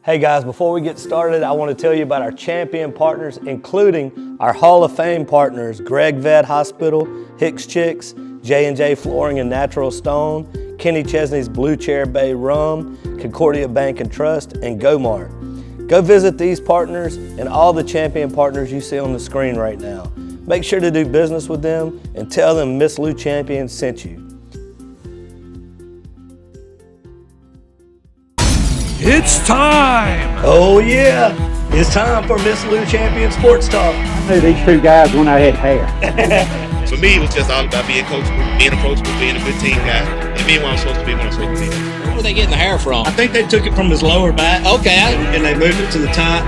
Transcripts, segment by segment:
Hey guys, before we get started, I want to tell you about our champion partners, including our Hall of Fame partners, Greg Vet Hospital, Hicks Chicks, J&J Flooring and Natural Stone, Kenny Chesney's Blue Chair Bay Rum, Concordia Bank and Trust, and GoMart. Go visit these partners and all the champion partners you see on the screen right now. Make sure to do business with them and tell them Miss Lou Champion sent you. It's time! Oh yeah, it's time for Miss Lou Champion Sports Talk. I knew these two guys when I had hair. For me, it was just all about being coachable, being approachable, being a good team guy, and being what I'm supposed to be when I'm supposed to be. Where were they getting the hair from? I think they took it from his lower back. Okay. And they moved it to the top.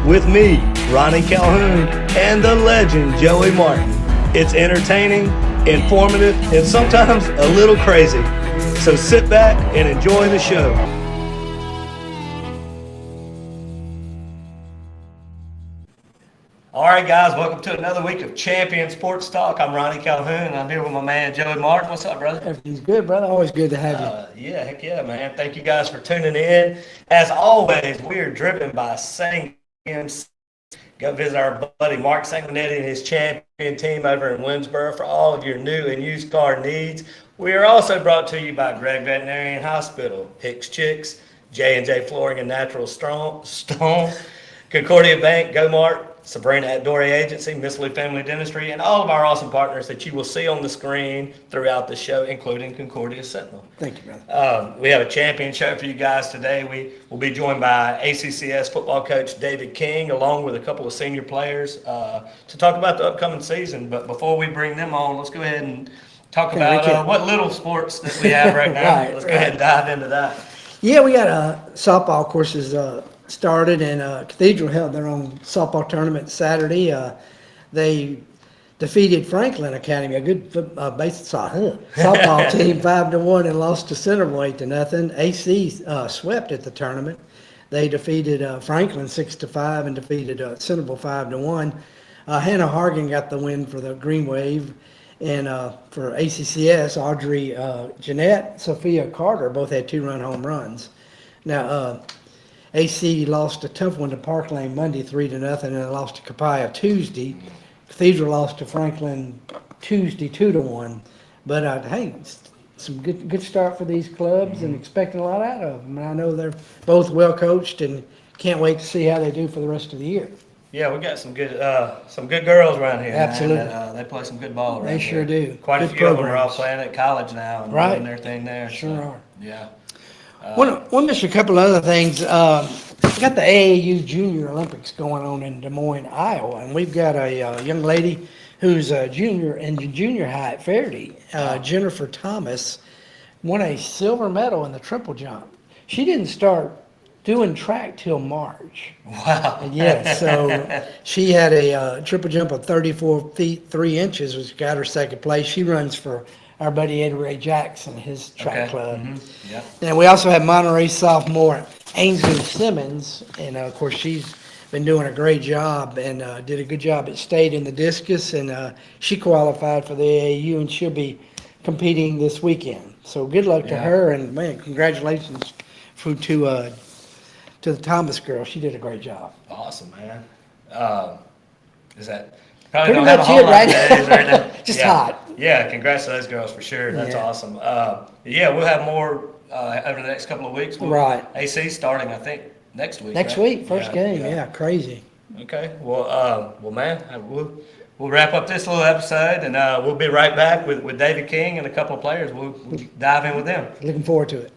With me, Ronnie Calhoun, and the legend, Joey Martin. It's entertaining, informative, and sometimes a little crazy. So sit back and enjoy the show. All right, guys, welcome to another week of Champion Sports Talk. I'm Ronnie Calhoun, and I'm here with my man, Joey Martin. What's up, brother? Everything's good, brother. Always good to have you. Yeah, heck yeah, man. Thank you guys for tuning in. As always, we are driven by Sanguinetti. Go visit our buddy Mark Sanguinetti and his champion team over in Winsboro for all of your new and used car needs. We are also brought to you by Greg Veterinarian Hospital, Hicks Chicks, J&J Flooring and Natural Stone, Concordia Bank, GoMart, Sabrina Outdoor Agency, Miss Lou Family Dentistry, and all of our awesome partners that you will see on the screen throughout the show, including Concordia Sentinel. Thank you, brother. We have a champion show for you guys today. We will be joined by ACCS football coach David King, along with a couple of senior players, to talk about the upcoming season. But before we bring them on, let's go ahead and talk about what little sports that we have right now. Let's go ahead and dive into that. Yeah, we got softball courses started, and Cathedral held their own softball tournament Saturday. They defeated Franklin Academy, a good softball team, 5-1, and lost to Centerville 8-0. AC swept at the tournament. They defeated Franklin 6-5 and defeated Centerville 5-1. Hannah Hargan got the win for the Green Wave. And for ACCS, Audrey Jeanette, Sophia Carter both had 2-run home runs. Now, AC lost a tough one to Park Lane Monday 3-0, and then lost to Copiah Tuesday. Cathedral lost to Franklin Tuesday 2-1. But hey, some good start for these clubs, and expecting a lot out of them. And I know they're both well coached, and can't wait to see how they do for the rest of the year. Yeah, we got some good girls around here. Absolutely. Man. They play some good ball around They sure here. do. Quite good a few of them programs. are all playing at college now and doing their thing there. Sure are. Yeah. One just a couple of other things. We got the AAU Junior Olympics going on in Des Moines, Iowa, and we've got a young lady who's a junior in junior high at Fairleigh, Jennifer Thomas, won a silver medal in the triple jump. She didn't start doing track till March. Wow. Yes, so she had a triple jump of 34 feet 3 inches, which got her second place. She runs for our buddy Ed Ray Jackson, his track club. Mm-hmm. Yeah. And we also have Monterey sophomore Ainsley Simmons, and of course she's been doing a great job and did a good job at state in the discus, and she qualified for the AAU, and she'll be competing this weekend. So good luck to her, and man, congratulations to the Thomas girl. She did a great job. Awesome, man. Is that probably Pretty don't have a much whole it, lot right? of days right now. Just yeah. hot. Yeah, congrats to those girls for sure. That's awesome. Yeah, we'll have more over the next couple of weeks. Right. AC starting, I think, next week. Next week, first game. Yeah, crazy. Okay. Well, man, we'll wrap up this little episode, and we'll be right back with David King and a couple of players. We'll dive in with them. Looking forward to it.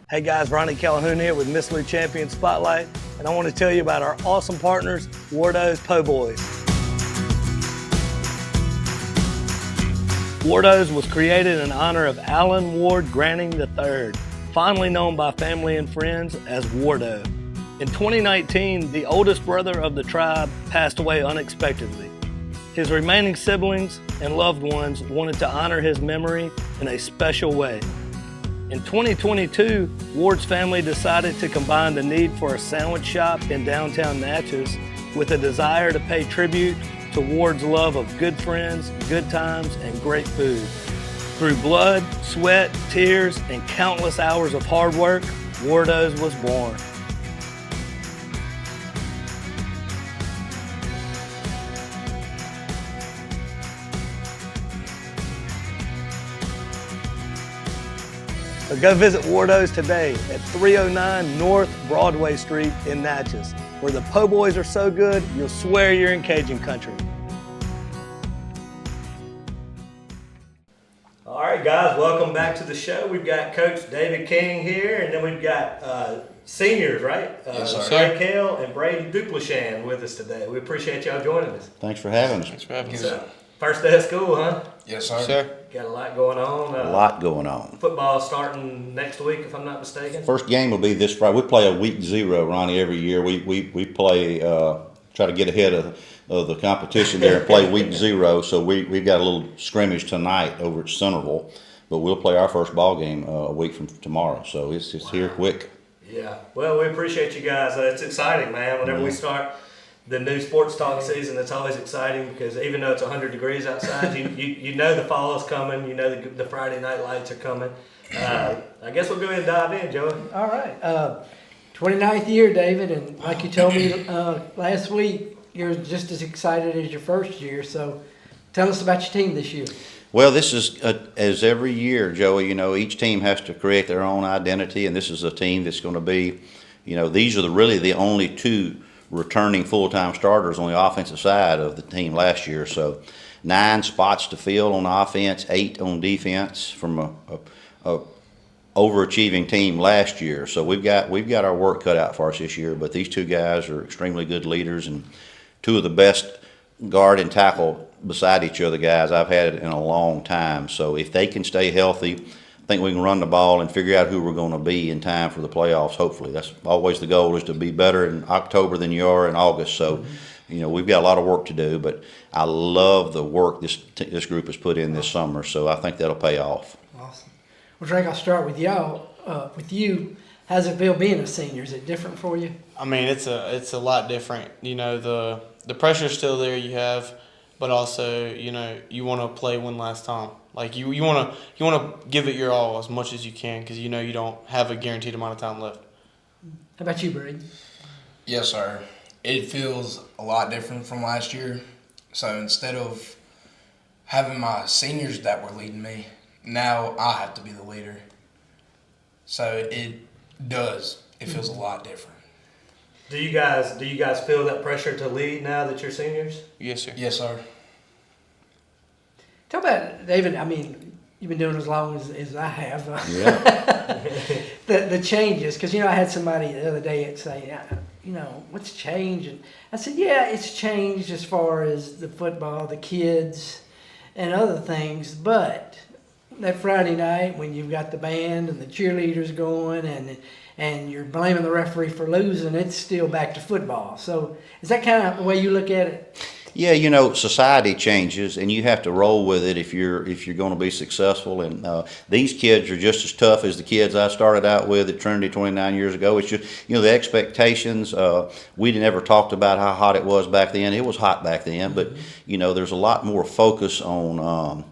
Hey guys, Ronnie Calhoun here with Miss Lou Champion Spotlight, and I want to tell you about our awesome partners, Wardo's Po' Boys. Wardo's was created in honor of Alan Ward Granning III, fondly known by family and friends as Wardo. In 2019, the oldest brother of the tribe passed away unexpectedly. His remaining siblings and loved ones wanted to honor his memory in a special way. In 2022, Ward's family decided to combine the need for a sandwich shop in downtown Natchez with a desire to pay tribute to Ward's love of good friends, good times, and great food. Through blood, sweat, tears, and countless hours of hard work, Wardos was born. So go visit Wardos today at 309 North Broadway Street in Natchez, where the po' boys are so good, you'll swear you're in Cajun country. All right, guys, welcome back to the show. We've got Coach David King here, and then we've got seniors, right? Yes, sir. Drake Hale and Brayden Duplechin with us today. We appreciate y'all joining us. Thanks for having us. Thanks for having us. So, first day of school, huh? Yes, sir. Sir. Got a lot going on. A lot going on. Football starting next week, if I'm not mistaken. First game will be this Friday. We play a week 0, Ronnie, every year. We play, try to get ahead of the competition there and play week 0. So we've got a little scrimmage tonight over at Centerville, but we'll play our first ball game a week from tomorrow. So it's here quick. Yeah. Well, we appreciate you guys. It's exciting, man. Whenever we start the new sports talk season, it's always exciting because even though it's 100 degrees outside, you know the fall is coming. You know the Friday night lights are coming. I guess we'll go ahead and dive in, Joey. All right. 29th year, David, and like you told me last week, you're just as excited as your first year. So tell us about your team this year. Well, this is, as every year, Joey, you know, each team has to create their own identity, and this is a team that's going to be, you know, these are really the only 2 returning full-time starters on the offensive side of the team last year. So 9 spots to fill on offense, 8 on defense from a overachieving team last year. So we've got our work cut out for us this year, but these 2 guys are extremely good leaders and 2 of the best guard and tackle beside each other guys I've had in a long time. So if they can stay healthy, I think we can run the ball and figure out who we're going to be in time for the playoffs, hopefully. That's always the goal, is to be better in October than you are in August. So, you know, we've got a lot of work to do, but I love the work this group has put in this summer, so I think that'll pay off. Awesome. Well, Drake, I'll start with y'all. With you, how's it feel being a senior? Is it different for you? I mean, it's a lot different. You know, the pressure's still there you have, but also, you know, you want to play one last time. Like you want to give it your all as much as you can because you know you don't have a guaranteed amount of time left. How about you, Brayden? Yes, sir. It feels a lot different from last year. So instead of having my seniors that were leading me, now I have to be the leader. So it feels a lot different. Do you guys feel that pressure to lead now that you're seniors? Yes, sir. Yes, sir. Tell about, David, I mean, you've been doing it as long as I have. Yeah. the changes, because, you know, I had somebody the other day say, you know, what's changed? And I said, yeah, it's changed as far as the football, the kids, and other things. But that Friday night when you've got the band and the cheerleaders going and you're blaming the referee for losing, it's still back to football. So is that kind of the way you look at it? Yeah, you know, society changes, and you have to roll with it if you're going to be successful. And these kids are just as tough as the kids I started out with at Trinity 29 years ago. It's just, you know, the expectations. We never talked about how hot it was back then. It was hot back then, but you know, there's a lot more focus on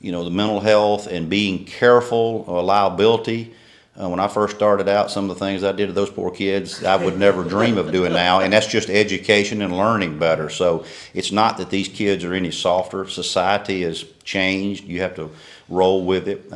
you know, the mental health and being careful, liability. When I first started out, some of the things I did to those poor kids, I would never dream of doing now, and that's just education and learning better. So it's not that these kids are any softer. Society has changed. You have to roll with it.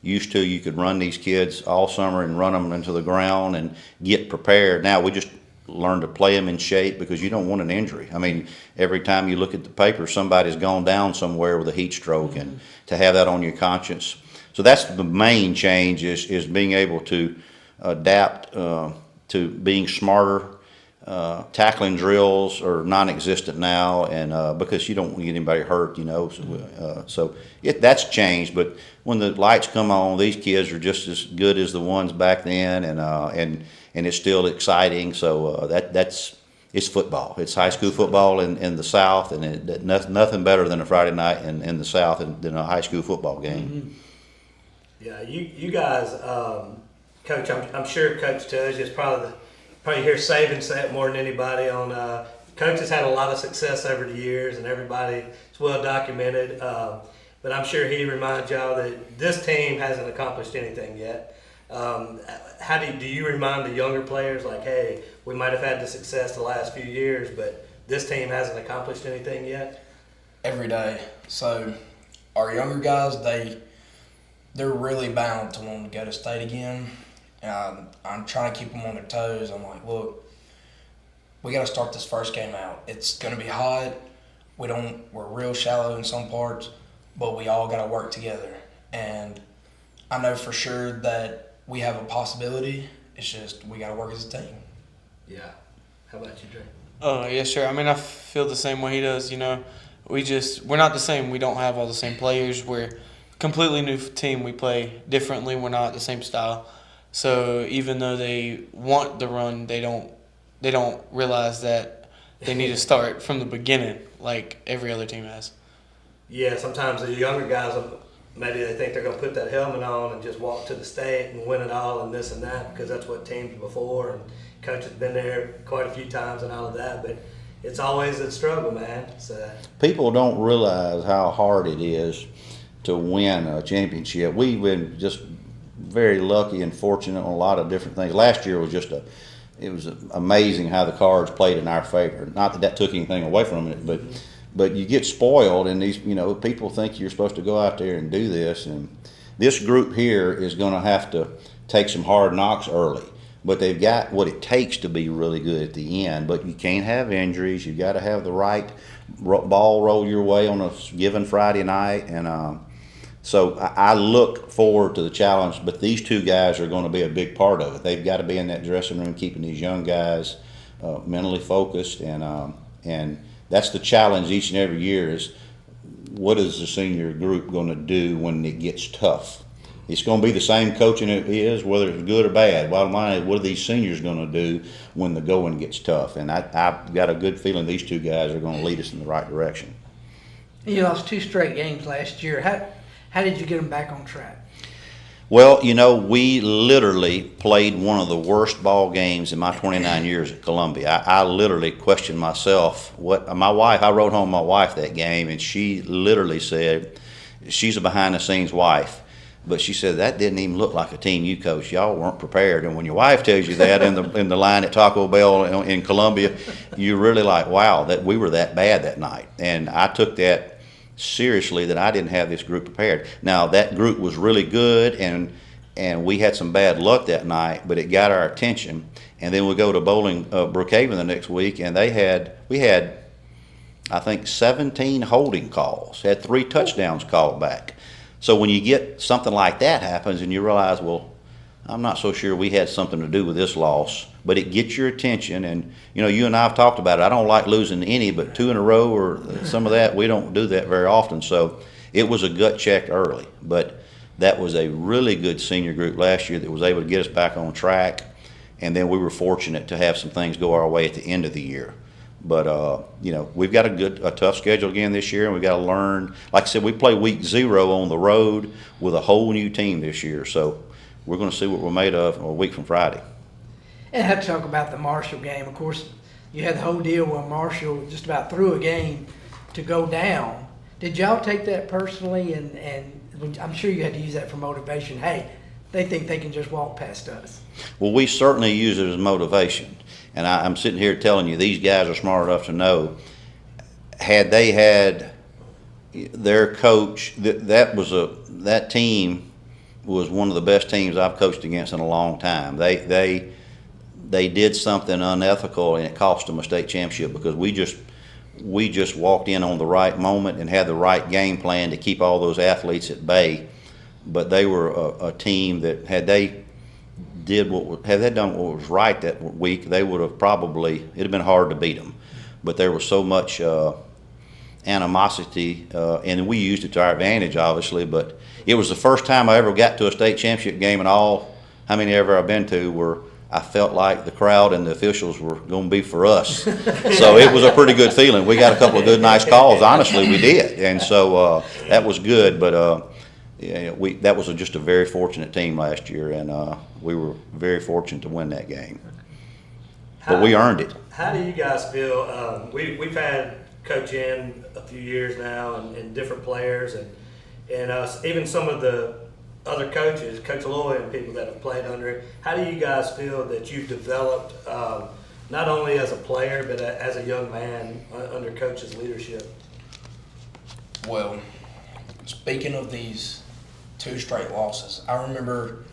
Used to, you could run these kids all summer and run them into the ground and get prepared. Now we just learn to play them in shape because you don't want an injury. I mean, every time you look at the paper, somebody's gone down somewhere with a heat stroke, and to have that on your conscience. So that's the main change is being able to adapt to being smarter. Tackling drills are non-existent now, and because you don't want to get anybody hurt, you know. So that's changed. But when the lights come on, these kids are just as good as the ones back then, and it's still exciting. So it's football. It's high school football in the South, and nothing better than a Friday night in the South than a high school football game. Mm-hmm. Yeah, you guys, Coach. I'm sure Coach tells you, it's probably hear Saban say it more than anybody. Coach has had a lot of success over the years, and everybody, it's well documented. But I'm sure he reminds y'all that this team hasn't accomplished anything yet. How do you remind the younger players, like, hey, we might have had the success the last few years, but this team hasn't accomplished anything yet? Every day. So our younger guys, they're really bound to want to go to state again. I'm trying to keep them on their toes. I'm like, look, we got to start this first game out. It's going to be hot. We're real shallow in some parts, but we all got to work together. And I know for sure that we have a possibility. It's just we got to work as a team. Yeah. How about you, Drake? Yeah, sure. I mean, I feel the same way he does. You know, we're not the same. We don't have all the same players. We're a completely new team. We play differently. We're not the same style. So even though they want the run, they don't realize that they need to start from the beginning, like every other team has. Yeah, sometimes the younger guys, maybe they think they're going to put that helmet on and just walk to the state and win it all and this and that, because that's what teams before, and coach has been there quite a few times and all of that. But it's always a struggle, man. People don't realize how hard it is to win a championship. We've been just very lucky and fortunate on a lot of different things. Last year was it was amazing how the cards played in our favor. Not that took anything away from it, but you get spoiled, and these, people think you're supposed to go out there and do this. And this group here is going to have to take some hard knocks early, but they've got what it takes to be really good at the end. But you can't have injuries. You've got to have the right ball roll your way on a given Friday night. And so I look forward to the challenge, but these two guys are going to be a big part of it. They've got to be in that dressing room, keeping these young guys mentally focused, and that's the challenge each and every year is what is the senior group going to do when it gets tough? It's going to be the same coaching it is, whether it's good or bad. Bottom line is, what are these seniors going to do when the going gets tough? And I've got a good feeling these two guys are going to lead us in the right direction. You lost 2 straight games last year. How did you get them back on track? Well, we literally played one of the worst ball games in my 29 years at Columbia. I literally questioned myself. I wrote home my wife that game, and she literally said, she's a behind-the-scenes wife, but she said, that didn't even look like a team you coached. Y'all weren't prepared. And when your wife tells you that in the line at Taco Bell in Columbia, you're really like, wow, that we were that bad that night. And I took that seriously, that I didn't have this group prepared. Now, that group was really good, and we had some bad luck that night, but it got our attention. And then we go to Brookhaven the next week, and we had I think 17 holding calls, had 3 touchdowns called back. So when you get something like that happens and you realize, well, I'm not so sure we had something to do with this loss, but it gets your attention. And you and I have talked about it. I don't like losing any, but 2 in a row or some of that, we don't do that very often. So it was a gut check early, but that was a really good senior group last year that was able to get us back on track. And then we were fortunate to have some things go our way at the end of the year. But we've got a tough schedule again this year, and we've got to learn. Like I said, we play week 0 on the road with a whole new team this year. So we're going to see what we're made of a week from Friday. And I have to talk about the Marshall game. Of course, you had the whole deal where Marshall just about threw a game to go down. Did y'all take that personally? And I'm sure you had to use that for motivation. Hey, they think they can just walk past us. Well, we certainly use it as motivation. And I'm sitting here telling you, these guys are smart enough to know, had they had their coach, that team was one of the best teams I've coached against in a long time. They did something unethical, and it cost them a state championship because we just walked in on the right moment and had the right game plan to keep all those athletes at bay. But they were a team that had they done what was right that week, they would have it'd have been hard to beat them. But there was so much animosity, and we used it to our advantage, obviously. But it was the first time I ever got to a state championship game, and how many ever I've been to, where I felt like the crowd and the officials were going to be for us. So it was a pretty good feeling. We got a couple of good, nice calls. Honestly, we did, and so that was good. But that was just a very fortunate team last year, and we were very fortunate to win that game. But we earned it. How do you guys feel? We've had Coach in a few years now, and different players, and even some of the other coaches, Coach Lloyd and people that have played under it, how do you guys feel that you've developed not only as a player but as a young man under Coach's leadership? Well, speaking of these 2 straight losses, I remember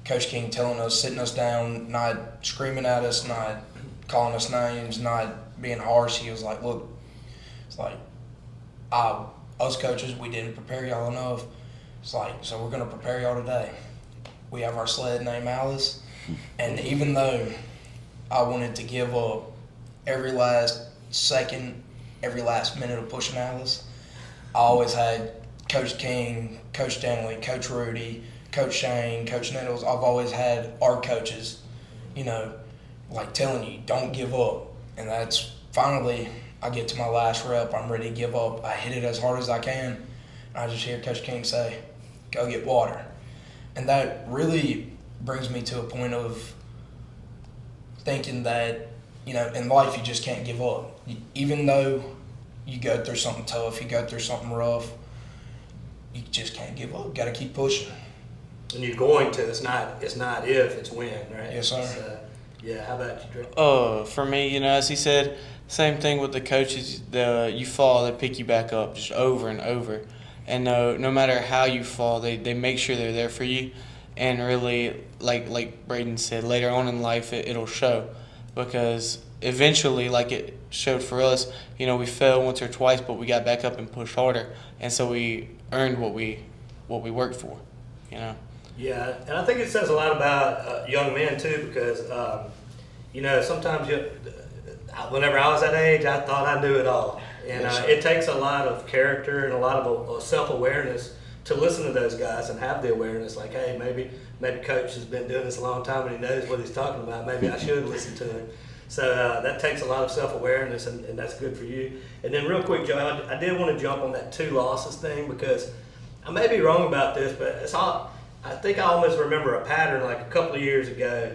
Coach King telling us, sitting us down, not screaming at us, not calling us names, not being harsh. He was like, look, it's like, us coaches, we didn't prepare y'all enough. It's like, so we're going to prepare y'all today. We have our sled named Alice, and even though I wanted to give up every last second, every last minute of pushing Alice, I always had Coach King, Coach Stanley, Coach Rudy, Coach Shane, Coach Nettles. I've always had our coaches, you know, like telling you, don't give up. And that's finally, I get to my last rep, I'm ready to give up. I hit it as hard as I can. And I just hear Coach King say, go get water. And that really brings me to a point of thinking that, you know, in life you just can't give up. Even though you go through something tough, you go through something rough, you just can't give up. Got to keep pushing. And you're going to. It's not if, it's when, right? Yes, sir. So, yeah. How about you, Drake? For me, you know, as he said, same thing with the coaches. You fall, they pick you back up just over and over. And no matter how you fall, they make sure they're there for you. And really, like Brayden said, later on in life, it'll show. Because eventually, like it showed for us, you know, we fell once or twice, but we got back up and pushed harder. And so we earned what we worked for, you know. Yeah, and I think it says a lot about young men too, because you know, sometimes whenever I was that age, I thought I knew it all, and it takes a lot of character and a lot of self-awareness to listen to those guys and have the awareness, like, hey, maybe Coach has been doing this a long time and he knows what he's talking about. Maybe I should listen to him. So that takes a lot of self-awareness, and that's good for you. And then real quick, Joe, I did want to jump on that 2 losses thing, because I may be wrong about this, but I think I almost remember a pattern like a couple of years ago.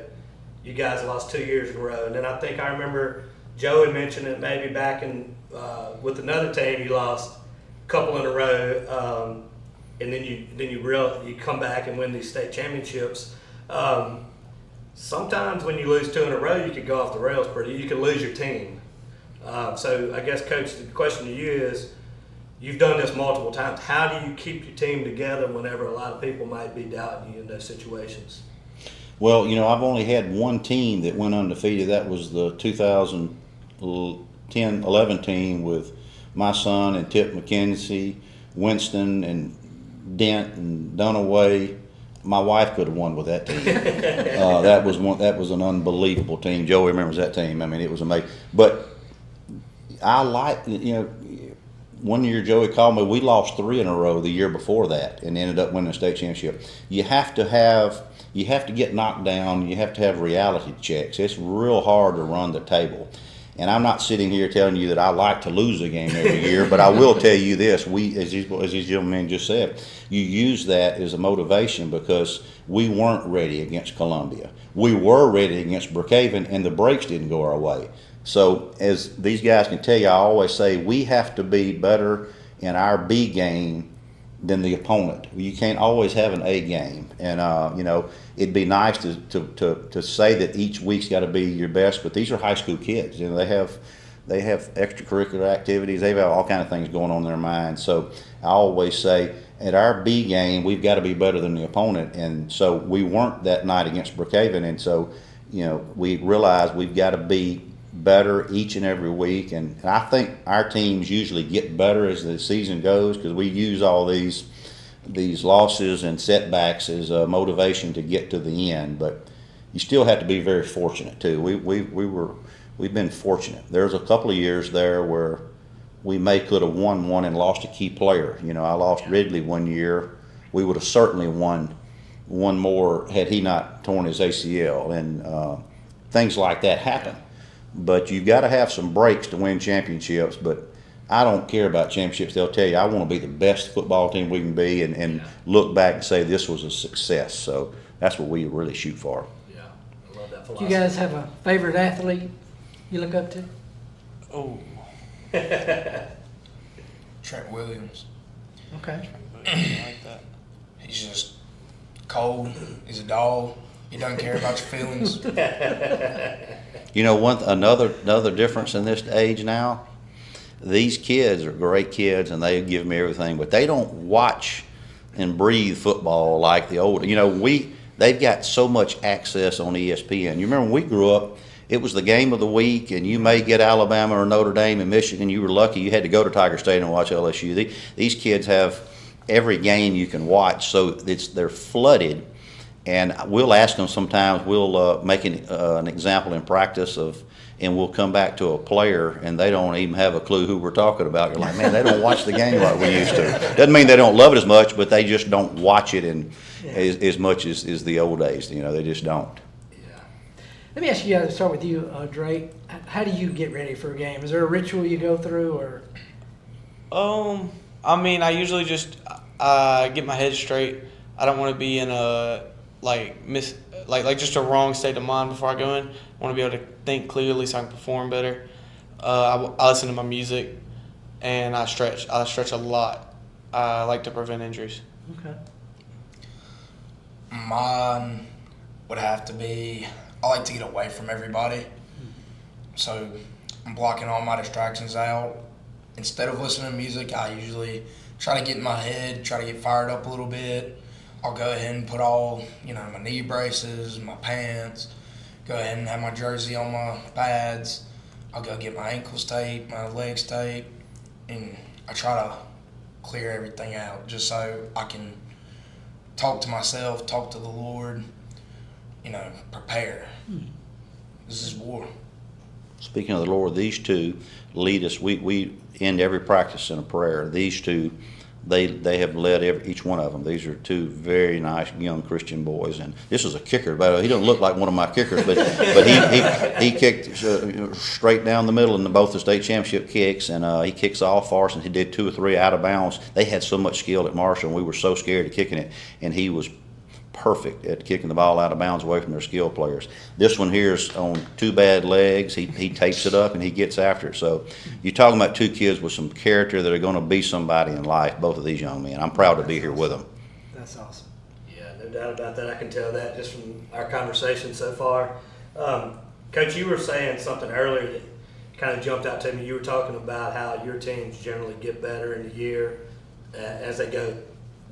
You guys lost 2 years in a row, and then I think I remember Joe had mentioned it maybe back in with another team you lost a couple in a row, and then you come back and win these state championships. Sometimes when you lose 2 in a row, you could go off the rails you could lose your team. So I guess, Coach, the question to you is, you've done this multiple times. How do you keep your team together whenever a lot of people might be doubting you in those situations? Well, you know, I've only had one team that went undefeated. That was the 2010-11 team with my son and Tip McKenzie, Winston and Dent and Dunaway. My wife could have won with that team. That was an unbelievable team. Joe remembers that team. I mean, it was amazing. But I like, you know, one year Joey called me, we lost 3 in a row the year before that and ended up winning the state championship. You have to get knocked down, you have to have reality checks. It's real hard to run the table. And I'm not sitting here telling you that I like to lose a game every year, but I will tell you this, as these gentlemen just said, you use that as a motivation, because we weren't ready against Columbia. We were ready against Brookhaven, and the breaks didn't go our way. So as these guys can tell you, I always say we have to be better in our B game than the opponent. You can't always have an A game, and you know, it'd be nice to say that each week's got to be your best. But these are high school kids. You know, they have extracurricular activities. They have all kind of things going on in their minds. So I always say, at our B game, we've got to be better than the opponent. And so we weren't that night against Brookhaven, and so, you know, we realized we've got to be better each and every week, and I think our teams usually get better as the season goes, because we use all these losses and setbacks as a motivation to get to the end. But you still have to be very fortunate too. We've been fortunate. There's a couple of years there where we could have won one and lost a key player. You know, I lost Ridley one year. We would have certainly won one more had he not torn his ACL, and things like that happen. But you've got to have some breaks to win championships. But I don't care about championships. They'll tell you, I want to be the best football team we can be, and look back and say this was a success. So that's what we really shoot for. Yeah, I love that philosophy. Do you guys have a favorite athlete you look up to? Oh. Trent Williams. Okay. I like that. He's just cold. He's a dog. He doesn't care about your feelings. You know, another difference in this age now, these kids are great kids and they give me everything, but they don't watch and breathe football like the old. You know, they've got so much access on ESPN. You remember when we grew up, it was the game of the week, and you may get Alabama or Notre Dame and Michigan. You were lucky; you had to go to Tiger Stadium and watch LSU. These kids have every game you can watch, so they're flooded. And we'll ask them sometimes. We'll make an example in practice and we'll come back to a player, and they don't even have a clue who we're talking about. You're like, man, they don't watch the game like we used to. Doesn't mean they don't love it as much, but they just don't watch it as much as the old days. You know, they just don't. Yeah. Let me ask you, start with you, Drake. How do you get ready for a game? Is there a ritual you go through, or? I mean, I usually just get my head straight. I don't want to be in a just a wrong state of mind before I go in. I want to be able to think clearly so I can perform better. I listen to my music, and I stretch. I stretch a lot. I like to prevent injuries. Okay. Mine would have to be, I like to get away from everybody. So I'm blocking all my distractions out. Instead of listening to music, I usually try to get in my head, try to get fired up a little bit. I'll go ahead and put all, my knee braces, my pants, go ahead and have my jersey on my pads. I'll go get my ankles taped, my legs taped, and I try to clear everything out just so I can talk to myself, talk to the Lord, prepare. This is war. Speaking of the Lord, these two lead us. We end every practice in a prayer. These two, they have led each one of them. These are two very nice young Christian boys, and this is a kicker. But he doesn't look like one of my kickers, but he kicked straight down the middle in both the state championship kicks, and he kicks off for us, and he did 2 or 3 out of bounds. They had so much skill at Marshall, and we were so scared of kicking it, and he was perfect at kicking the ball out of bounds away from their skill players. This one here is on 2 bad legs. He takes it up and he gets after it. So you're talking about 2 kids with some character that are going to be somebody in life, both of these young men. I'm proud to be here with them. That's awesome. Yeah, no doubt about that. I can tell that just from our conversation so far. Coach, you were saying something earlier that kind of jumped out to me. You were talking about how your teams generally get better in the year as they go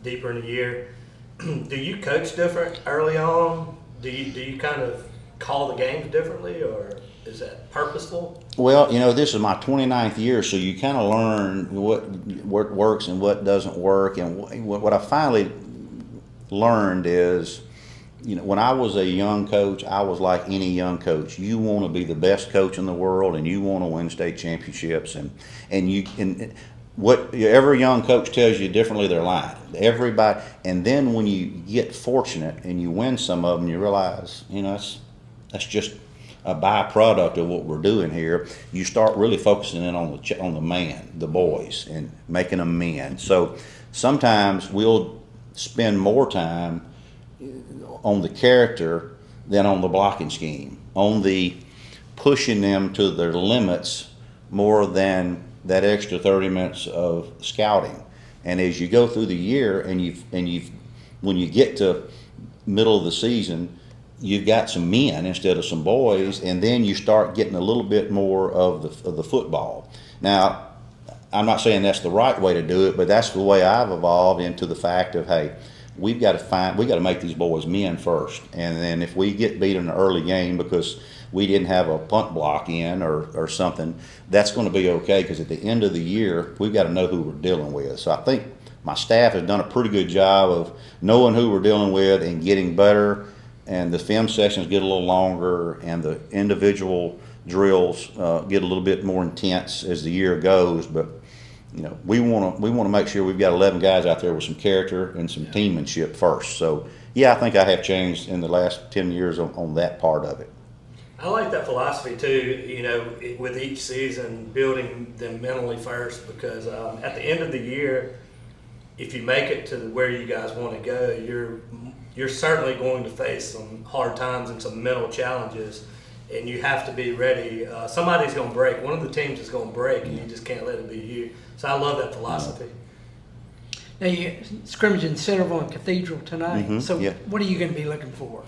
deeper in the year. Do you coach different early on? Do you kind of call the games differently, or is that purposeful? Well, this is my 29th year, so you kind of learn what works and what doesn't work. And what I finally learned is, when I was a young coach, I was like any young coach. You want to be the best coach in the world, and you want to win state championships, and what every young coach tells you differently, they're lying. Everybody, and then when you get fortunate and you win some of them, you realize, that's just a byproduct of what we're doing here. You start really focusing in on the man, the boys, and making them men. So sometimes we'll spend more time on the character than on the blocking scheme, on the pushing them to their limits more than that extra 30 minutes of scouting. And as you go through the year and when you get to middle of the season, you've got some men instead of some boys, and then you start getting a little bit more of the football. Now, I'm not saying that's the right way to do it, but that's the way I've evolved into the fact of, hey, we got to make these boys men first. And then if we get beat in an early game because we didn't have a punt block in or something, that's going to be okay, because at the end of the year, we've got to know who we're dealing with. So I think my staff has done a pretty good job of knowing who we're dealing with and getting better, and the film sessions get a little longer, and the individual drills get a little bit more intense as the year goes. But we want to make sure we've got 11 guys out there with some character and some teammanship first. So yeah, I think I have changed in the last 10 years on that part of it. I like that philosophy too, with each season, building them mentally first, because at the end of the year, if you make it to where you guys want to go, you're certainly going to face some hard times and some mental challenges, and you have to be ready. Somebody's going to break. One of the teams is going to break, and you just can't let it be you. So I love that philosophy. Now you scrimmage in Centerville and Cathedral tonight. So yeah. what are you going to be looking for?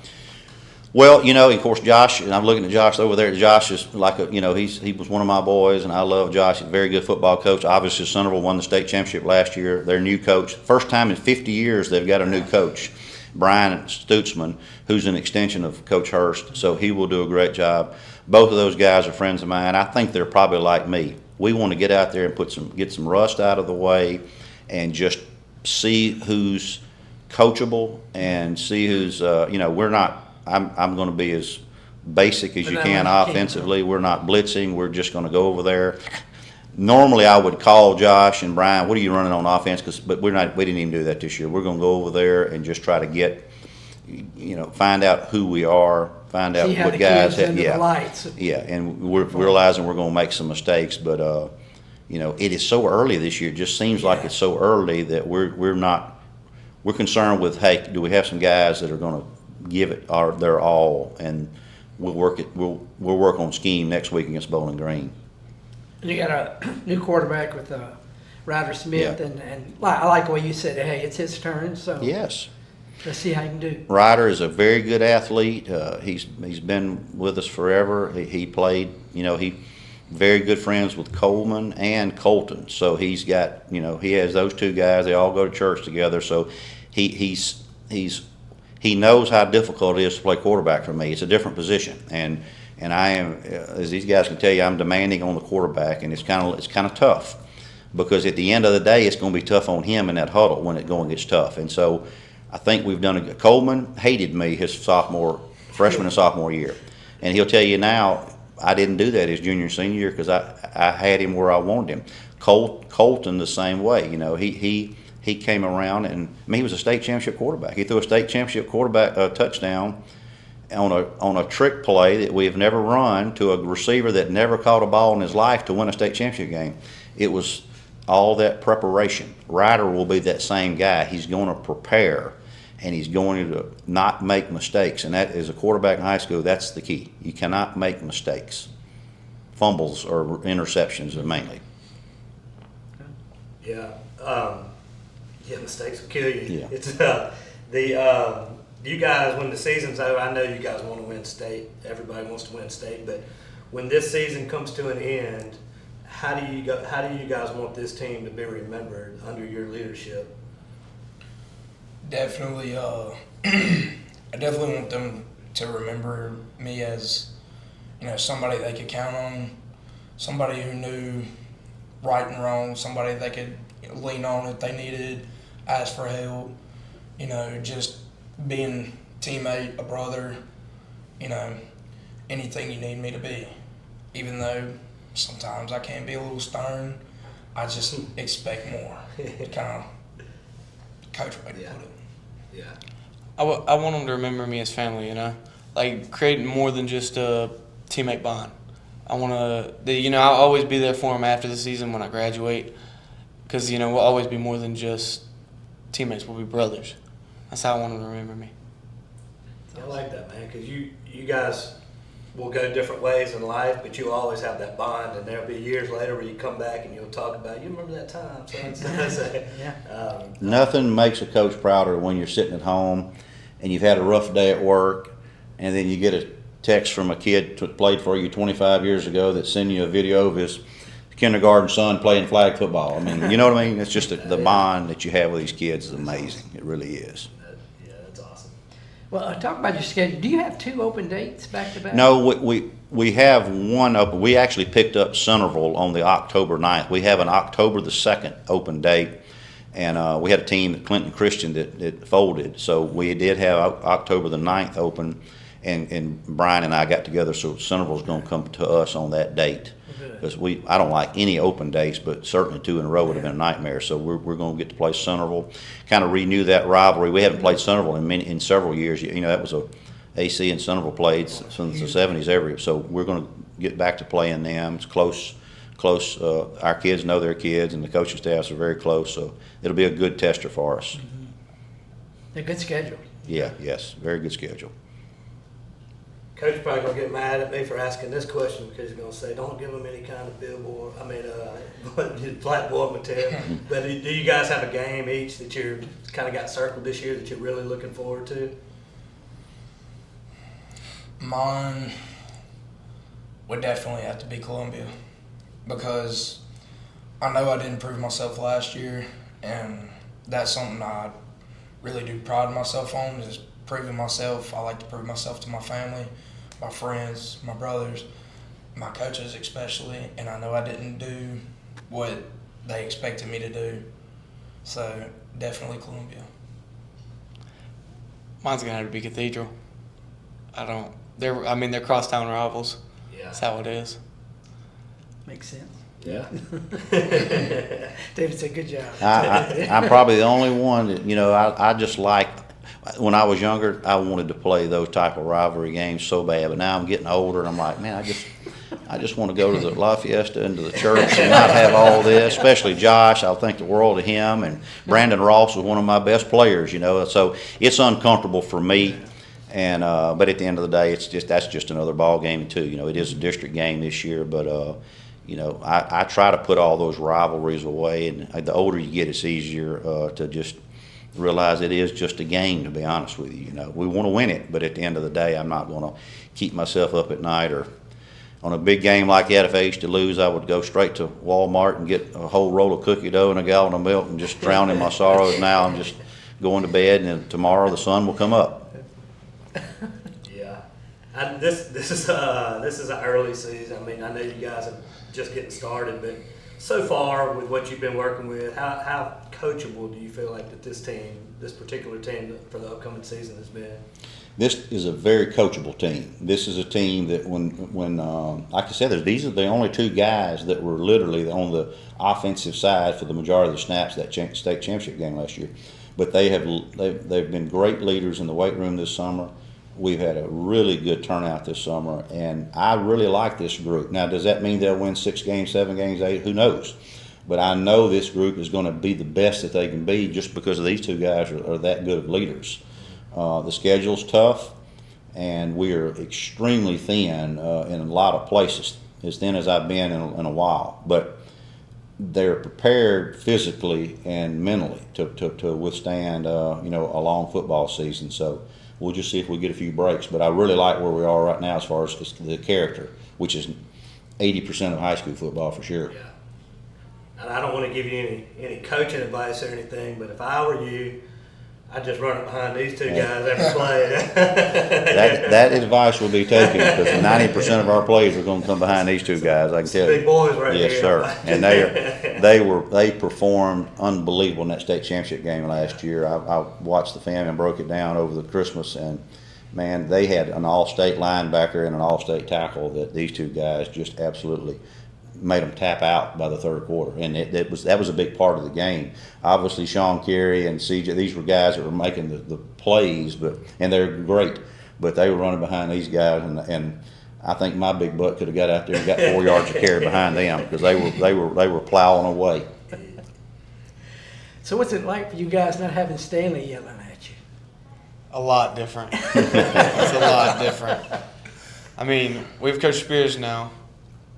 Well, of course, Josh, and I'm looking at Josh over there. Josh is like he was one of my boys, and I love Josh. He's a very good football coach. Obviously, Centerville won the state championship last year. Their new coach, first time in 50 years they've got a new coach, Brian Stutzman, who's an extension of Coach Hurst. So he will do a great job. Both of those guys are friends of mine. I think they're probably like me. We want to get out there and get some rust out of the way, and just see who's coachable and see who's we're not. I'm going to be as basic as you can offensively. We're not blitzing. We're just going to go over there. Normally, I would call Josh and Brian, what are you running on offense? But we didn't even do that this year. We're going to go over there and just try to get, find out who we are, find out what guys have. Yeah, and we're realizing we're going to make some mistakes. But, it is so early this year. It just seems like it's so early that we're concerned with, hey, do we have some guys that are going to give it their all, and we'll work on scheme next week against Bowling Green. And you got a new quarterback with Ryder Smith, and I like the way you said, hey, it's his turn. So yes, let's see how he can do. Ryder is a very good athlete. He's been with us forever. He played, he very good friends with Coleman and Colton. So he's got, he has those two guys. They all go to church together. So he knows how difficult it is to play quarterback for me. It's a different position, and I am, as these guys can tell you, I'm demanding on the quarterback, and it's kind of tough, because at the end of the day, it's going to be tough on him in that huddle when it going gets tough. And so, I think we've done a. Coleman hated me his freshman and sophomore year, and he'll tell you now, I didn't do that his junior and senior year because I had him where I wanted him. Colton the same way, He came around, and he was a state championship quarterback. He threw a state championship quarterback touchdown on a trick play that we have never run to a receiver that never caught a ball in his life to win a state championship game. It was all that preparation. Ryder will be that same guy. He's going to prepare, and he's going to not make mistakes. And that, as a quarterback in high school, that's the key. You cannot make mistakes. Fumbles or interceptions mainly. Yeah. Yeah, mistakes will kill you. Yeah. It's you guys, when the season's over, I know you guys want to win state. Everybody wants to win state, but when this season comes to an end, how do you guys want this team to be remembered under your leadership? Definitely, I definitely want them to remember me as, somebody they could count on, somebody who knew right and wrong, somebody they could lean on if they needed, ask for help, just being a teammate, a brother, anything you need me to be. Even though sometimes I can be a little stern, I just expect more. Kind of coach way to put it. Yeah. I want them to remember me as family, like create more than just a teammate bond. I want to, I'll always be there for them after the season when I graduate, because, we'll always be more than just teammates. We'll be brothers. That's how I want them to remember me. I like that, man, because you guys will go different ways in life, but you'll always have that bond, and there'll be years later where you come back and you'll talk about, you remember that time? So Nothing makes a coach prouder when you're sitting at home and you've had a rough day at work, and then you get a text from a kid that played for you 25 years ago that's sending you a video of his kindergarten son playing flag football. I mean, you know what I mean? It's just the bond that you have with these kids is amazing. It really is. Yeah, that's awesome. Well, talk about your schedule. Do you have 2 open dates back to back? No, we have one open. We actually picked up Centerville on the October 9th. We have an October the 2nd open date, and we had a team at Clinton Christian that folded. So we did have October the 9th open, and Brian and I got together, so Centerville's going to come to us on that date. Because I don't like any open dates, but certainly 2 in a row would have been a nightmare. So we're going to get to play Centerville, kind of renew that rivalry. We haven't played Centerville in several years. That was a AC and Centerville played since the 70s so we're going to get back to playing them. It's close. Our kids know their kids, and the coaching staffs are very close. So it'll be a good tester for us. A good schedule. Yeah. Yes. Very good schedule. Coach probably gonna get mad at me for asking this question because he's gonna say, "Don't give them any kind of billboard. Blackboard material." But do you guys have a game each that you're kind of got circled this year that you're really looking forward to? Mine would definitely have to be Columbia because I know I didn't prove myself last year, and that's something I really do pride myself on, is proving myself. I like to prove myself to my family, my friends, my brothers, my coaches especially, and I know I didn't do what they expected me to do. So definitely Columbia. Mine's gonna have to be Cathedral. They're crosstown rivals. Yeah. That's how it is. Makes sense. Yeah. David said, good job. I'm probably the only one that, I just like, when I was younger, I wanted to play those type of rivalry games so bad, but now I'm getting older and I'm like, man, I just want to go to the La Fiesta and to the church and not have all this, especially Josh. I'll think the world of him, and Brandon Ross was one of my best players, so it's uncomfortable for me. And but at the end of the day, that's just another ball game too. It is a district game this year, but I try to put all those rivalries away. And the older you get, it's easier to just realize it is just a game. To be honest with you, we want to win it, but at the end of the day, I'm not going to keep myself up at night. Or on a big game like that, if I used to lose, I would go straight to Walmart and get a whole roll of cookie dough and a gallon of milk and just drown in my sorrows. Now I'm just going to bed, and then tomorrow the sun will come up. Yeah, and this is an early season. I mean, I know you guys are just getting started, but so far with what you've been working with, how coachable do you feel like that this particular team for the upcoming season has been? This is a very coachable team. This is a team that when like I said, these are the only two guys that were literally on the offensive side for the majority of the snaps that state championship game last year. But they've been great leaders in the weight room this summer. We've had a really good turnout this summer, and I really like this group. Now, does that mean they'll win 6 games, 7 games, 8? Who knows? But I know this group is going to be the best that they can be just because of these two guys are that good of leaders. The schedule's tough, and we are extremely thin in a lot of places, as thin as I've been in a while. But they're prepared physically and mentally to withstand a long football season. So we'll just see if we get a few breaks. But I really like where we are right now as far as the character, which is 80% of high school football for sure. Yeah. And I don't want to give you any coaching advice or anything, but if I were you, I'd just run it behind these two guys every play. That advice will be taken, because 90% of our plays are going to come behind these two guys. I can tell you. Big boys right yes, here. Yes, sir. And they performed unbelievable in that state championship game last year. I watched the film and broke it down over the Christmas, and man, they had an all-state linebacker and an all-state tackle that these two guys just absolutely made them tap out by the third quarter, and that was a big part of the game. Obviously, Sean Carey and CJ, these were guys that were making the plays, and they're great, but they were running behind these guys, and I think my big butt could have got out there and got 4 yards of carry behind them, because they were plowing away. So what's it like for you guys not having Stanley yelling at you? A lot different. It's a lot different. I mean, we have Coach Spears now,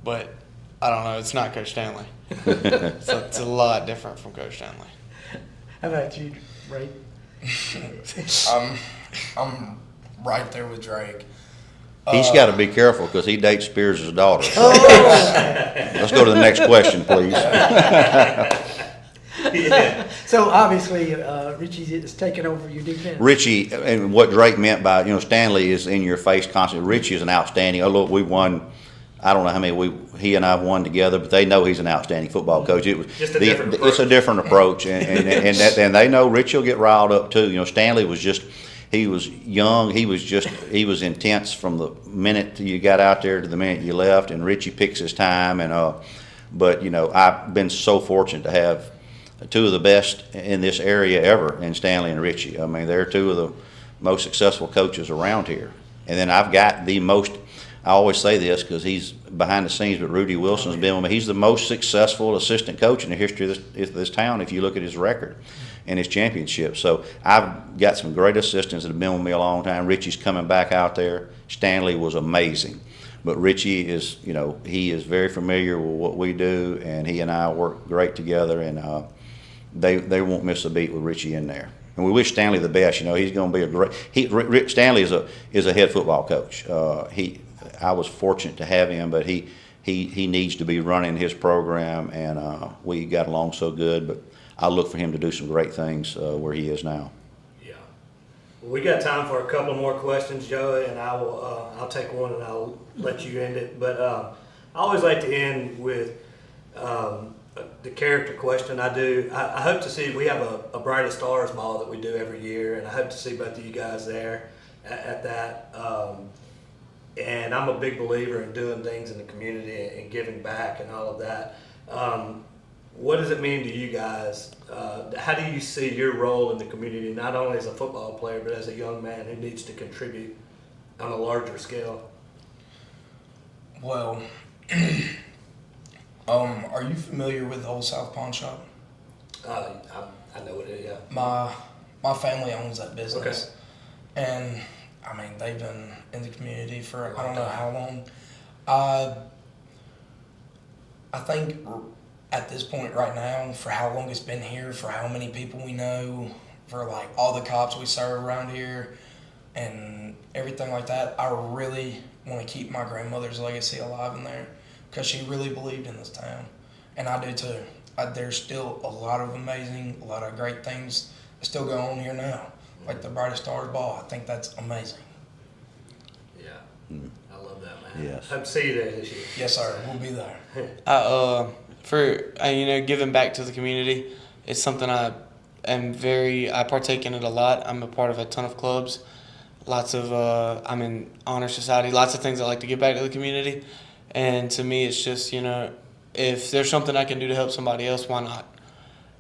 but I don't know. It's not Coach Stanley. So it's a lot different from Coach Stanley. How about you, Ray? I'm right there with Drake. He's got to be careful because he dates Spears' daughter. So. Let's go to the next question, please. Yeah. So obviously, Richie is taking over your defense. Richie, and what Drake meant by, Stanley is in your face constantly. Richie is an outstanding. Look, we won. I don't know how many he and I won together, but they know he's an outstanding football coach. It was just different approach. It's a different approach, and they know Richie will get riled up too. Stanley was just, he was young. He was intense from the minute you got out there to the minute you left. And Richie picks his time. But I've been so fortunate to have two of the best in this area ever in Stanley and Richie. I mean, they're two of the most successful coaches around here. And then I've got the most. I always say this because he's behind the scenes, but Rudy Wilson's been with me. He's the most successful assistant coach in the history of this town if you look at his record and his championship. So I've got some great assistants that have been with me a long time. Richie's coming back out there. Stanley was amazing. But Richie is, he is very familiar with what we do, and he and I work great together, and they won't miss a beat with Richie in there. And we wish Stanley the best. He's going to be a great. Stanley is a head football coach. I was fortunate to have him, but he needs to be running his program, and we got along so good. But I look for him to do some great things where he is now. Yeah. Well, we got time for a couple more questions, Joey, and I'll take one and I'll let you end it. But I always like to end with the character question. I hope to see, we have a Brightest Stars ball that we do every year, and I hope to see both of you guys there at that. And I'm a big believer in doing things in the community and giving back and all of that. What does it mean to you guys? How do you see your role in the community, not only as a football player, but as a young man who needs to contribute on a larger scale? Well, are you familiar with the Old South Pawn Shop? I know what it is, yeah. My family owns that business. Okay. And, they've been in the community for I don't know how long. I think at this point right now, for how long it's been here, for how many people we know, for like all the cops we serve around here and everything like that, I really want to keep my grandmother's legacy alive in there because she really believed in this town. And I do too. There's still a lot of great things that still go on here now, like the Brightest Stars Ball. I think that's amazing. Yeah, I love that, man. Yes. Hope to see you there this year. Yes, sir. We'll be there. For giving back to the community, it's something I partake in it a lot. I'm a part of a ton of clubs, I'm in honor society, lots of things I like to give back to the community. And to me, it's just, if there's something I can do to help somebody else, why not?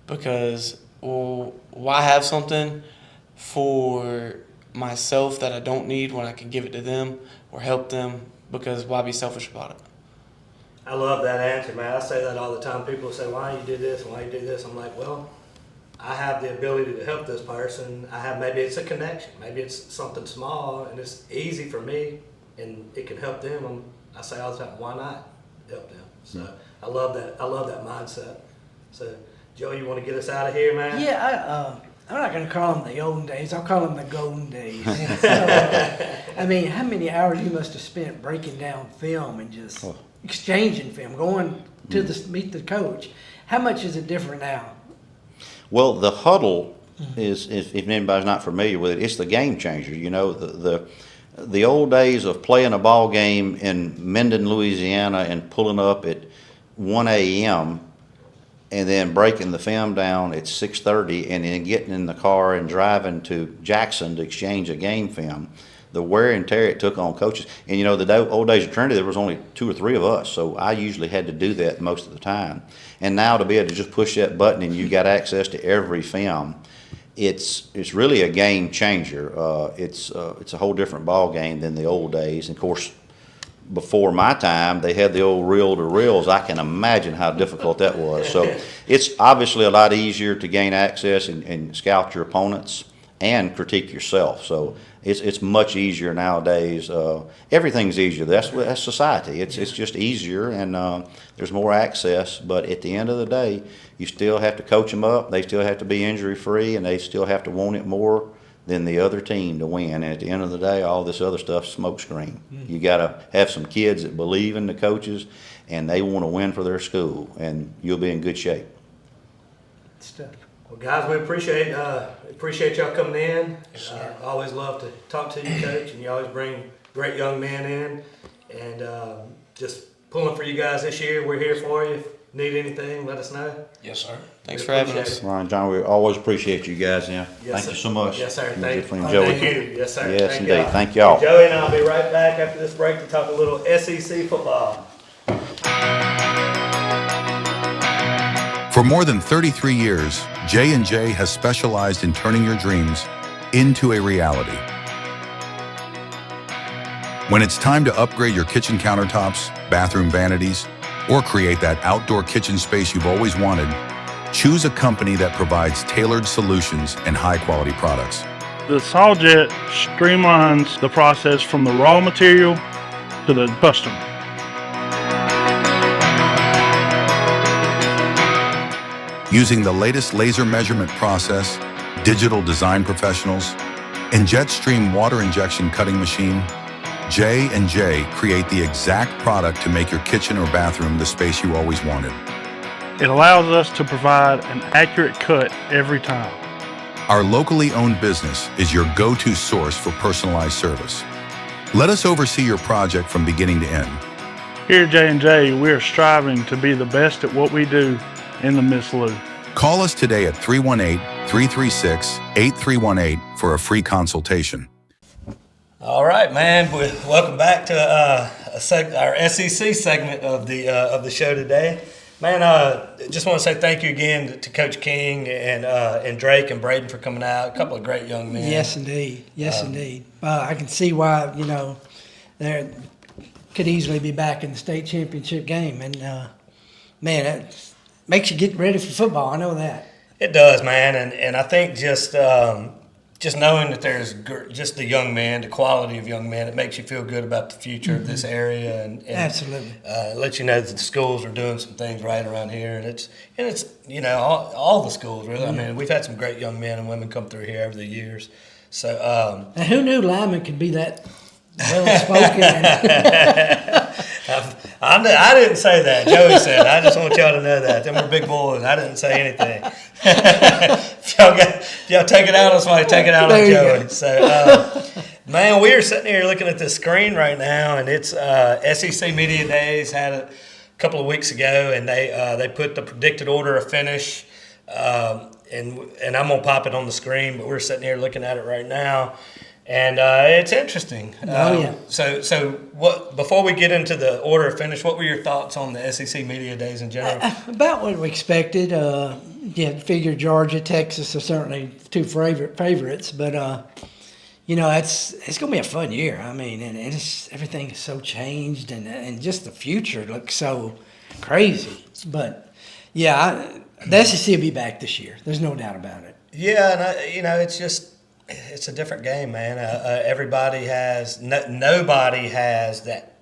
Because, why have something for myself that I don't need when I can give it to them or help them? Because why be selfish about it? I love that answer, man. I say that all the time. People say, why you do this, why you do this? I'm like, well, I have the ability to help this person. Maybe it's a connection. Maybe it's something small and it's easy for me and it can help them. I say all the time, why not help them? So I love that mindset. So Joe, you want to get us out of here, man? Yeah, I'm not going to call them the olden days. I'll call them the golden days. So, how many hours you must have spent breaking down film and just exchanging film, going to meet the coach. How much is it different now? Well, the huddle is, if anybody's not familiar with it, it's the game changer. The old days of playing a ball game in Minden, Louisiana, and pulling up at 1 a.m. and then breaking the film down at 6:30, and then getting in the car and driving to Jackson to exchange a game film. The wear and tear it took on coaches. And the old days of Trinity, there was only 2 or 3 of us, so I usually had to do that most of the time. And now to be able to just push that button and you got access to every film, it's really a game changer. It's a whole different ball game than the old days. And of course, before my time, they had the old reel-to-reels. I can imagine how difficult that was. So it's obviously a lot easier to gain access and scout your opponents and critique yourself. So it's much easier nowadays. Everything's easier. That's society. It's just easier, and there's more access. But at the end of the day, you still have to coach them up. They still have to be injury-free, and they still have to want it more than the other team to win. And at the end of the day, all this other stuff's smokescreen. You got to have some kids that believe in the coaches, and they want to win for their school, and you'll be in good shape. Stuff. Well, guys, we appreciate y'all coming in. Yes, sir. Always love to talk to you, Coach, and you always bring great young men in. And just pulling for you guys this year. We're here for you. If you need anything, let us know. Yes, sir. Thanks for having us. Ryan, John, we always appreciate you guys. Yeah. Yes, Thank you sir. so much. Yes, sir. Thank Thank you. Yes, sir. Yes, Thank indeed. y'all. Thank y'all. Joey and I'll be right back after this break to talk a little SEC football. For more than 33 years, J&J has specialized in turning your dreams into a reality. When it's time to upgrade your kitchen countertops, bathroom vanities, or create that outdoor kitchen space you've always wanted, choose a company that provides tailored solutions and high-quality products. The saw jet streamlines the process from the raw material to the customer. Using the latest laser measurement process, digital design professionals, and Jetstream water injection cutting machine, J&J create the exact product to make your kitchen or bathroom the space you always wanted. It allows us to provide an accurate cut every time. Our locally owned business is your go-to source for personalized service. Let us oversee your project from beginning to end. Here at J&J, we are striving to be the best at what we do in the Miss Lou. Call us today at 318-336-8318 for a free consultation. All right, man. Welcome back to our SEC segment of the show today. Man, just want to say thank you again to Coach King and Drake and Brayden for coming out. A couple of great young men. Yes, indeed. Yes, indeed. I can see why, they could easily be back in the state championship game. And, man, that makes you get ready for football. I know that. It does, man. And I think just knowing that there's just the young men, the quality of young men, it makes you feel good about the future of this area, and Absolutely. Lets you know that the schools are doing some things right around here, and it's all the schools really. I mean, we've had some great young men and women come through here over the years. So, and who knew linemen could be that well spoken? I didn't say that. Joey said. I just want y'all to know that. Them were big boys. I didn't say anything. If y'all take it out on somebody, take it out on Joey. So, man, we are sitting here looking at this screen right now, and it's SEC Media Days had a couple of weeks ago, and they put the predicted order of finish, and I'm gonna pop it on the screen, but we're sitting here looking at it right now. And it's interesting. Yeah. So what? Before we get into the order of finish, what were your thoughts on the SEC Media Days in general? About what we expected. Figure Georgia, Texas are certainly two favorites, but it's going to be a fun year. I mean, and everything is so changed, and just the future looks so crazy. But the SEC will be back this year. There's no doubt about it. Yeah, and it's a different game, man. Nobody has that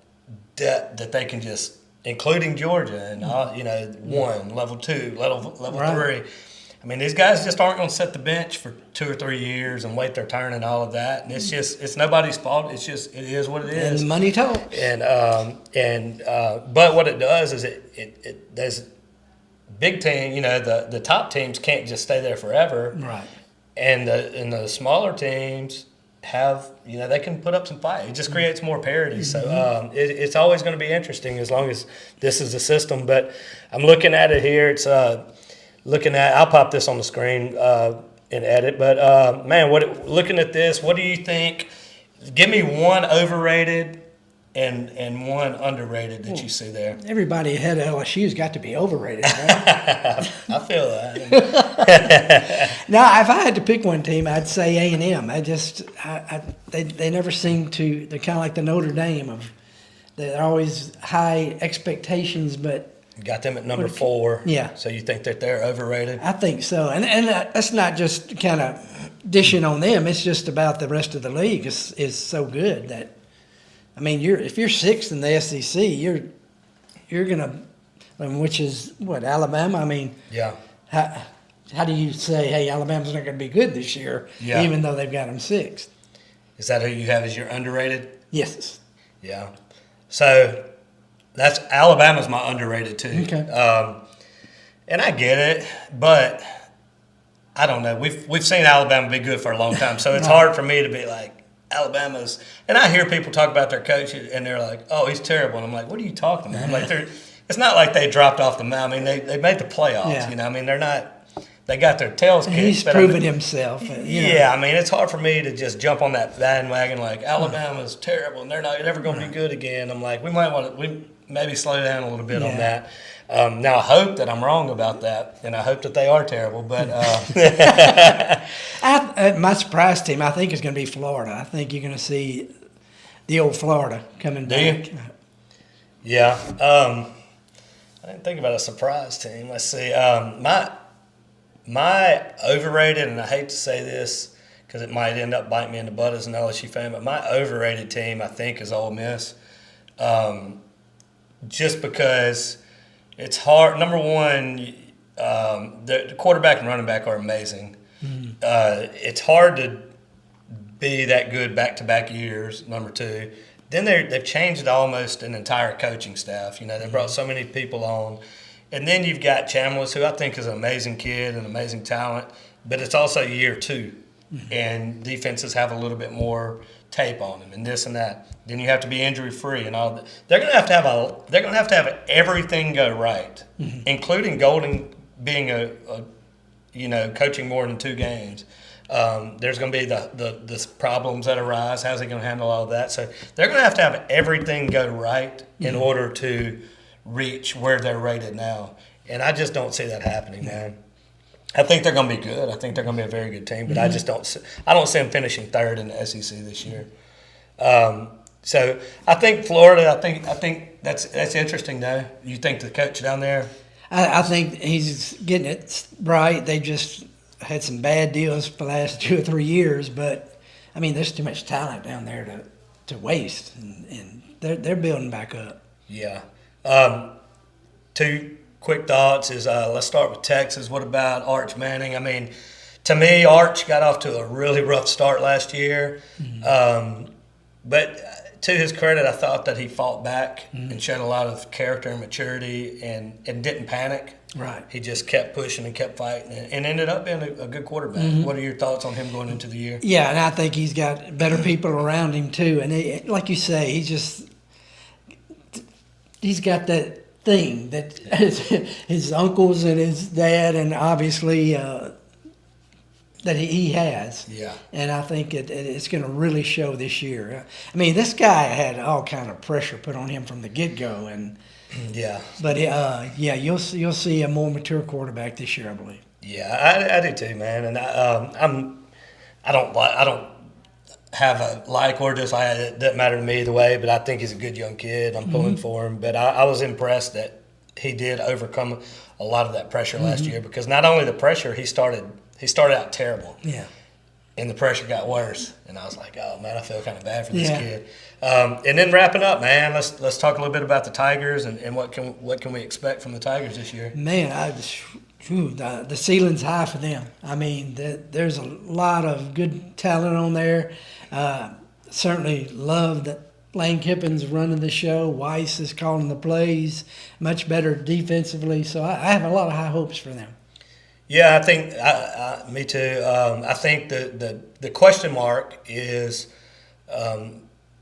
depth that they can just, including Georgia and one, level two, level three. I mean, these guys just aren't going to sit the bench for 2 or 3 years and wait their turn and all of that. And it's nobody's fault. It is what it is. And money talks. But what it does is it there's big team. The top teams can't just stay there forever. Right. And the smaller teams have, they can put up some fight. It just creates more parity. So it's always going to be interesting as long as this is the system. But I'm looking at it here. It's I'll pop this on the screen and edit. But man, looking at this, what do you think? Give me one overrated and one underrated that you see there. Everybody ahead of LSU's got to be overrated, right? I feel that. Now, if I had to pick one team, I'd say A&M. They never seem to. They're kind of like the Notre Dame they're always high expectations, but got them at number 4. Yeah. So you think that they're overrated? I think so, and that's not just kind of dishing on them. It's just about the rest of the league is so good that. I mean, if you're 6th in the SEC, you're gonna, which is what, Alabama. I mean, yeah. How do you say, hey, Alabama's not going to be good this year, even though they've got them 6th? Is that who you have as your underrated? Yes. Yeah. So that's Alabama's my underrated too. Okay. And I get it, but I don't know. We've seen Alabama be good for a long time, so it's hard for me to be like. Alabama's, and I hear people talk about their coach, and they're like, "Oh, he's terrible." And I'm like, "What are you talking about?" I'm like, it's not like they dropped off the mountain. I mean, they made the playoffs. Yeah. I mean, they're not. They got their tails kicked. He's proven himself. Yeah, I mean, it's hard for me to just jump on that bandwagon like Alabama's terrible and they're not ever going to be good again. I'm like, we maybe slow down a little bit on that. Now, I hope that I'm wrong about that, and I hope that they are terrible. But my surprise team, I think, is going to be Florida. I think you're going to see the old Florida coming back. Do you? Yeah. I didn't think about a surprise team. Let's see. My overrated, and I hate to say this because it might end up biting me in the butt as an LSU fan. But my overrated team, I think, is Ole Miss. Just because it's hard. Number one, the quarterback and running back are amazing. It's hard to be that good back-to-back years, number two. Then they've changed almost an entire coaching staff. They brought so many people on. And then you've got Chambliss, who I think is an amazing kid and amazing talent, but it's also year two. And defenses have a little bit more tape on them and this and that. Then you have to be injury-free and all that. They're going to have to have everything go right, including Golden being coaching more than 2 games. There's going to be the problems that arise. How's he going to handle all of that? So they're going to have everything go right in order to reach where they're rated now. And I just don't see that happening, man. I think they're going to be good. I think they're going to be a very good team, but I don't see them finishing 3rd in the SEC this year. So I think Florida. I think that's interesting, though. You think the coach down there? I think he's getting it right. They just had some bad deals for the last 2 or 3 years, but I mean, there's too much talent down there to waste, and they're building back up. Yeah. 2 quick thoughts is let's start with Texas. What about Arch Manning? I mean, to me, Arch got off to a really rough start last year, but to his credit, I thought that he fought back and showed a lot of character and maturity and didn't panic. Right. He just kept pushing and kept fighting and ended up being a good quarterback. What are your thoughts on him going into the year? Yeah, and I think he's got better people around him too. And like you say, he's got that thing that his uncles and his dad and obviously that he has. Yeah. And I think it's going to really show this year. I mean, this guy had all kind of pressure put on him from the get-go, and yeah. But you'll see a more mature quarterback this year, I believe. Yeah, I do too, man. And I don't have a like or dislike. It doesn't matter to me either way. But I think he's a good young kid. I'm pulling for him. But I was impressed that he did overcome a lot of that pressure last year, because not only the pressure, he started out terrible. Yeah. And the pressure got worse, and I was like, "Oh man, I feel kind of bad for this kid." And then wrapping up, man, let's talk a little bit about the Tigers and what can we expect from the Tigers this year? Man, the ceiling's high for them. I mean, there's a lot of good talent on there. Certainly love that Lane Kiffin's running the show. Weiss is calling the plays. Much better defensively. So I have a lot of high hopes for them. Yeah, I think me too. I think the question mark is,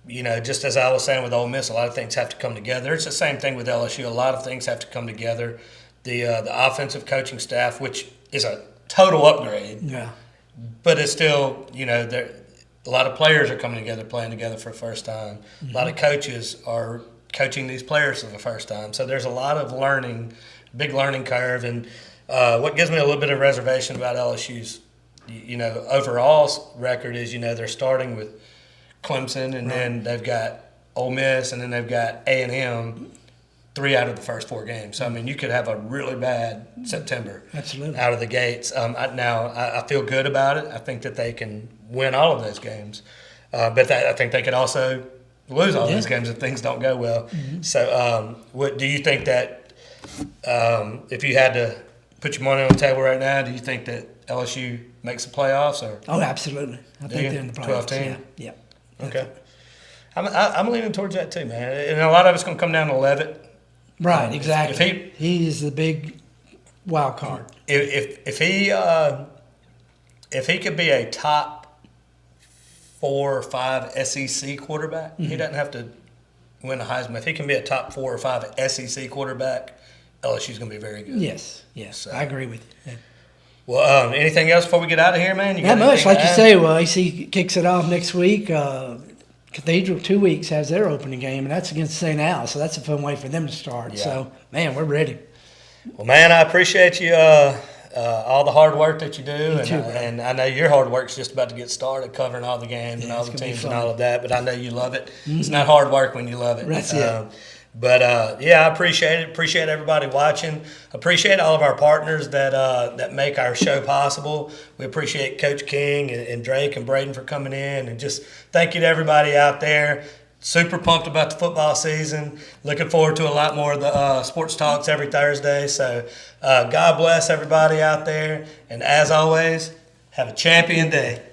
just as I was saying with Ole Miss, a lot of things have to come together. It's the same thing with LSU. A lot of things have to come together. The offensive coaching staff, which is a total upgrade, but it's still, a lot of players are coming together, playing together for the first time. A lot of coaches are coaching these players for the first time. So there's a lot of learning, big learning curve, and what gives me a little bit of reservation about LSU's, overall record is, they're starting with Clemson, and then they've got Ole Miss, and then they've got A&M 3 out of the first 4 games. So, I mean, you could have a really bad September out of the gates. I feel good about it. I think that they can win all of those games. But I think they could also lose all those games if things don't go well. So what do you think that if you had to put your money on the table right now, do you think that LSU makes the playoffs? Or? Oh, absolutely. I think they're in the playoffs. 12-team? Yeah. Okay. I'm leaning towards that too, man. And a lot of it's going to come down to Levitt. Right, exactly. He is the big wild card. If he could be a top 4 or 5 SEC quarterback, he doesn't have to win a Heisman. If he can be a top 4 or 5 SEC quarterback, LSU's going to be very good. Yes, so. I agree with you. Yeah. Well, anything else before we get out of here, man? Not much, like you say. Well, AC kicks it off next week. Cathedral 2 weeks has their opening game, and that's against St. Al, so that's a fun way for them to start. Yeah. So, man, we're ready. Well, man, I appreciate you, all the hard work that you do, and I know your hard work's just about to get started, covering all the games and all the teams and all of that, but I know you love it. It's not hard work when you love it. That's it. Yeah, I appreciate it. Appreciate everybody watching. Appreciate all of our partners that make our show possible. We appreciate Coach King and Drake and Brayden for coming in, and just thank you to everybody out there. Super pumped about the football season. Looking forward to a lot more of the sports talks every Thursday. So God bless everybody out there. And as always, have a champion day.